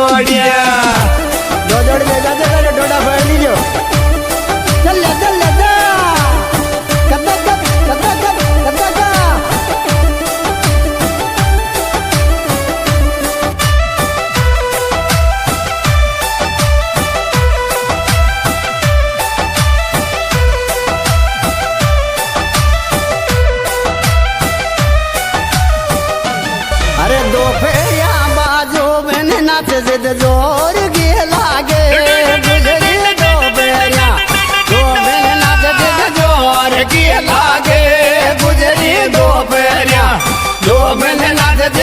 દોડ્યા દોડ લે જાજે કરે ડોડા ભરી લીજો ચલ લે કદા અરે દો ફેરિયા બાજો બને નાચે છે જોર ગે લાગે